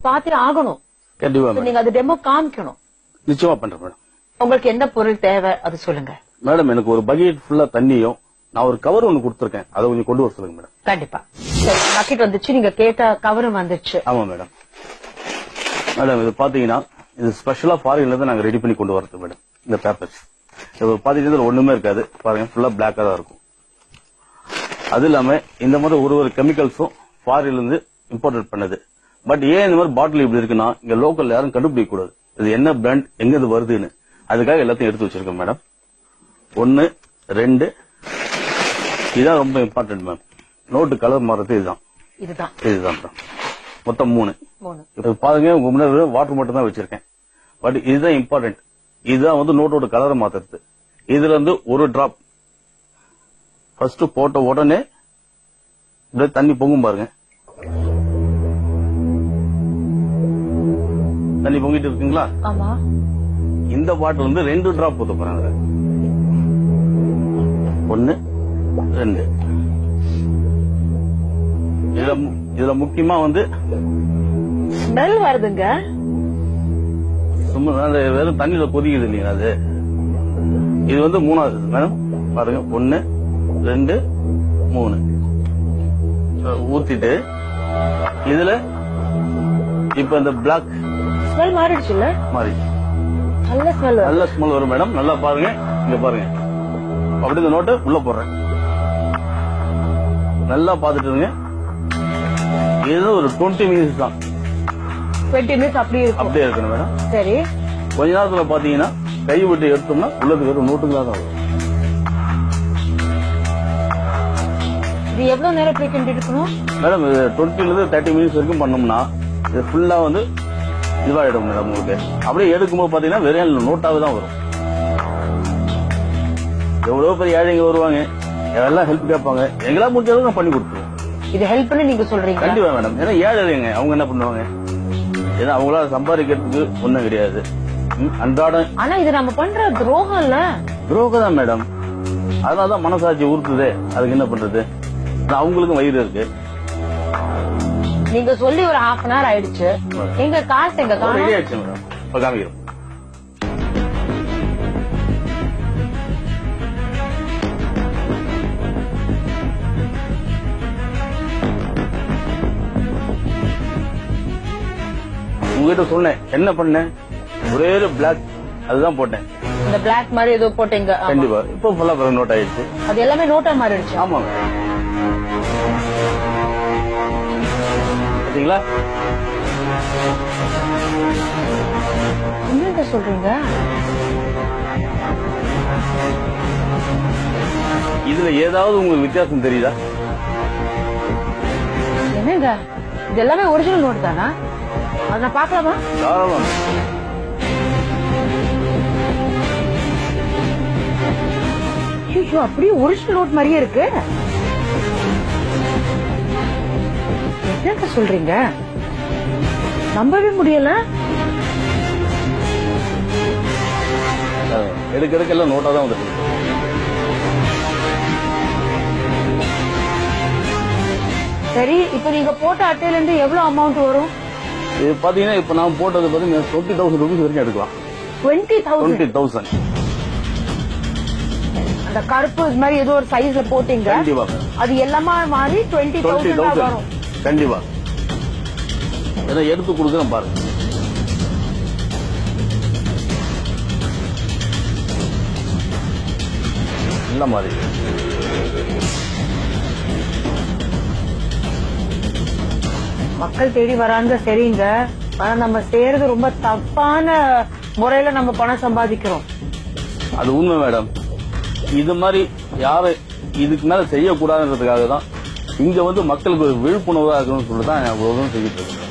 பாத்து ஆகணும். கண்டிப்பா நீங்க அது டெமோ காமிக்கணும். நிச்சயமா பண்றேன் மேடம். உங்களுக்கு என்ன பொருள் தேவை அது சொல்லுங்க மேடம். எனக்கு ஒரு பக்கெட் ஃபுல்லா தண்ணியும் நான் ஒரு கவர் ஒண்ணு கொடுத்துருக்கேன், அதை கொஞ்சம் கொண்டு வர சொல்லுங்க மேடம். கண்டிப்பா. சரி, பக்கெட் வந்துச்சு, நீங்க கேட்ட கவரும் வந்துச்சு. ஆமா மேடம். மேடம் இது பாத்தீங்கன்னா இது ஸ்பெஷலா ஃபாரின்ல இருந்து நாங்க ரெடி பண்ணி கொண்டு வரது மேடம். இந்த பேப்பர்ஸ் இது பாத்தீங்கன்னா ஒண்ணுமே இருக்காது பாருங்க, ஃபுல்லா பிளாக்கா தான் இருக்கும். அது இல்லாம இந்த மாதிரி ஒரு கெமிக்கல்ஸும் ஃபாரின்ல இருந்து இம்போர்ட் பண்ணது. பட் ஏன் இந்த மாதிரி பாட்டில் இப்படி இருக்குன்னா இங்க லோக்கல் யாரும் கண்டுபிடிக்க கூடாது இது என்ன பிராண்ட் எங்க இது வருதுன்னு. அதுக்காக எல்லாத்தையும் எடுத்து வச்சிருக்கேன் மேடம். 1 2 இதுதான் ரொம்ப இம்பார்ட்டன்ட் மேம். நோட்டு கலர் மாறது இதுதான் மேடம். மொத்தம் 3. இப்ப பாருங்க உங்க முன்னாடி வாட்டர் மட்டும் தான் வச்சிருக்கேன். பட் இதுதான் இம்பார்ட்டன்ட். இதுதான் வந்து நோட்டோட கலரை மாத்துறது. இதுல இருந்து ஒரு டிராப் ஃபர்ஸ்ட் போட்ட உடனே இப்படியே தண்ணி பொங்கும் பாருங்க. தண்ணி பொங்கிட்டு இருக்குங்களா? ஆமா. இந்த பாட்டில் வந்து 2 டிராப் ஊத்த போறாங்க. 1 2. இதுல முக்கியமா வந்து ஸ்மெல் வருதுங்க. சும்மா வெறும் தண்ணியில கொதிக்குது இல்லையா அது. இது வந்து 3வது மேடம். பாருங்க 1 2 3 ஊத்திட்டு இதுல இப்ப இந்த பிளாக் ஸ்மெல் மாறிடுச்சுல்ல? மாறி நல்ல ஸ்மெல் வரும் மேடம். நல்லா பாருங்க, இங்க பாருங்க. அப்படி இந்த நோட்டை உள்ள போடுறேன். நல்லா பாத்துட்டு இருங்க. இது ஒரு 20 மினிட்ஸ் தான். 20 மினிட்ஸ் அப்படியே இருக்கணும் மேடம். சரி. கொஞ்ச நேரத்துல பாத்தீங்கன்னா கை விட்டு எடுத்தோம்னா உள்ளது வெறும் நோட்டுங்களா தான் வரும். இது எவ்வளவு நேரம் ப்ரீகெண்ட் இருக்கணும் மேடம்? 20 ல இருந்து 30 மினிட்ஸ் வரைக்கும் பண்ணோம்னா இது ஃபுல்லா வந்து இதுவாயிடும் மேடம். உங்களுக்கு அப்படியே எடுக்கும்போது பாத்தீங்கன்னா வெறும் நோட்டாவே தான் வரும். எவ்வளவு பெரிய ஏழைங்க வருவாங்க, எல்லாம் ஹெல்ப் கேட்பாங்க. எங்களா முடிஞ்ச அளவுக்கு நான் பண்ணி கொடுத்துருவோம். இது ஹெல்ப்னு நீங்க சொல்றீங்க? கண்டிப்பா மேடம். ஏன்னா ஏழைங்க அவங்க என்ன பண்ணுவாங்க, ஏன்னா அவங்களால சம்பாதிக்கிறதுக்கு ஒண்ணும் கிடையாது அன்றாடம். ஆனா இது நம்ம பண்ற துரோகம் இல்ல? துரோகம் தான் மேடம். அதனாலதான் மனசாட்சி உறுத்துதே. அதுக்கு என்ன பண்றது, அவங்களுக்கும் வயிறு இருக்கு. நீங்க சொல்லி ஒரு half an hour ஆயிடுச்சு. எங்க காசு எங்க ஆயிடுச்சு மேடம். இப்ப காமிக்கிறோம். உங்ககிட்ட சொன்னேன் என்ன பண்ணேன், ஒரே ஒரு பிளாக் அதுதான் போட்டேன். இந்த பிளாக் மாதிரி ஏதோ போட்டீங்க. கண்டிப்பா. இப்ப ஃபுல்லா நோட் ஆயிடுச்சு. அது எல்லாமே நோட்டா மாறிடுச்சு. ஆமாங்க. பாத்தீங்களா? என்னங்க சொல்றீங்க? இதுல ஏதாவது உங்களுக்கு வித்தியாசம் தெரியுதா? என்னங்க இது எல்லாமே ஒரிஜினல் நோட் தானா? அத நான் பார்க்கலாமா? தாராளமா. ஐயோ, அப்படியே ஒரிஜினல் நோட் மாதிரியே இருக்கு. என்னங்க சொல்றீங்க? நம்பவே முடியல. எடுக்க எல்லாம் நோட்டா தான் வந்துருக்கு. சரி, இப்ப நீங்க போட்ட அட்டையில இருந்து எவ்வளவு அமௌண்ட் வரும்? இது பாத்தீங்கன்னா இப்ப நான் போட்டது பாத்தீங்கன்னா 20,000 ரூபீஸ் வரைக்கும் எடுக்கலாம். 20,000. அந்த கருப்பு மாதிரி ஏதோ ஒரு சைஸ்ல போட்டீங்க. கண்டிப்பா. அது எல்லாமே மாறி 20,000 வரும். கண்டிப்பா. ஏன்னா எடுத்து கொடுக்குறேன் பாருங்க. நல்ல மாதிரி மக்கள் தேடி வராங்க. சரிங்க, ஆனா நம்ம செய்யறது ரொம்ப தப்பான முறையில நம்ம பணம் சம்பாதிக்கிறோம். அது உண்மை மேடம். இது மாதிரி யாரை இதுக்கு மேல செய்யக்கூடாதுன்றதுக்காக தான் இங்க வந்து மக்களுக்கு ஒரு விழிப்புணர்வா இருக்கணும்னு சொல்லிட்டு தான் நான் அவ்வளவு செஞ்சுட்டு இருக்கேன்.